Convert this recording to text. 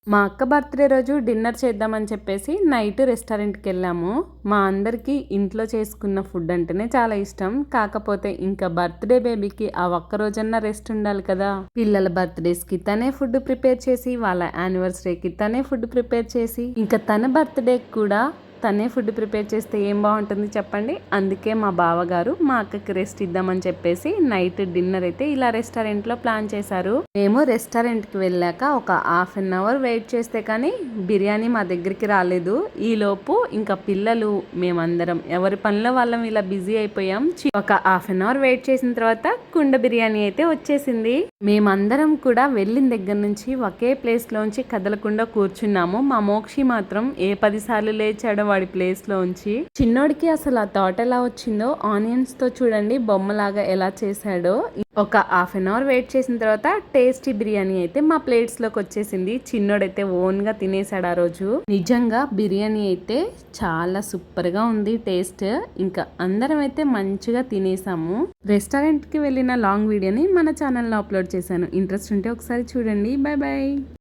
మా అక్క బర్త్డే రోజు డిన్నర్ చేద్దామని చెప్పేసి నైట్ రెస్టారెంట్కి వెళ్ళాము. మా అందరికీ ఇంట్లో చేసుకున్న ఫుడ్ అంటేనే చాలా ఇష్టం. కాకపోతే ఇంకా బర్త్డే బేబీకి ఆ ఒక్క రోజన్నా రెస్ట్ ఉండాలి కదా. పిల్లల బర్త్డేస్కి తనే ఫుడ్ ప్రిపేర్ చేసి, వాళ్ళ యానివర్సరీకి తనే ఫుడ్ ప్రిపేర్ చేసి, ఇంకా తన బర్త్డేకి కూడా తనే ఫుడ్ ప్రిపేర్ చేస్తే ఏం బాగుంటుంది చెప్పండి. అందుకే మా బావగారు మా అక్కకి రెస్ట్ ఇద్దామని చెప్పేసి నైట్ డిన్నర్ అయితే ఇలా రెస్టారెంట్లో ప్లాన్ చేశారు. మేము రెస్టారెంట్కి వెళ్ళాక ఒక హాఫ్ అన్ అవర్ వెయిట్ చేస్తే కానీ బిర్యానీ మా దగ్గరికి రాలేదు. ఈలోపు ఇంకా పిల్లలు మేమందరం ఎవరి పనిలో వాళ్ళం ఇలా బిజీ అయిపోయాం. ఒక హాఫ్ అన్ అవర్ వెయిట్ చేసిన తర్వాత కుండ బిర్యానీ అయితే వచ్చేసింది. మేమందరం కూడా వెళ్ళిన దగ్గర నుంచి ఒకే ప్లేస్ లోంచి కదలకుండా కూర్చున్నాము. మా మోక్షి మాత్రం ఏ 10 సార్లు లేచాడో వాడి ప్లేస్ లో ఉంచి. చిన్నోడికి అసలు ఆ థాట్ ఎలా వచ్చిందో, ఆనియన్స్ తో చూడండి బొమ్మలాగా ఎలా చేశాడో. ఒక హాఫ్ అన్ అవర్ వెయిట్ చేసిన తర్వాత టేస్టీ బిర్యానీ అయితే మా ప్లేట్స్ లోకి వచ్చేసింది. చిన్నోడైతే ఓన్ గా తినేసాడు ఆ రోజు. నిజంగా బిర్యానీ అయితే చాలా సూపర్ గా ఉంది టేస్ట్. ఇంకా అందరం అయితే మంచిగా తినేసాము. రెస్టారెంట్ కి వెళ్ళిన లాంగ్ వీడియోని మన ఛానల్లో అప్లోడ్ చేశాను. ఇంట్రెస్ట్ ఉంటే ఒకసారి చూడండి. Bye bye.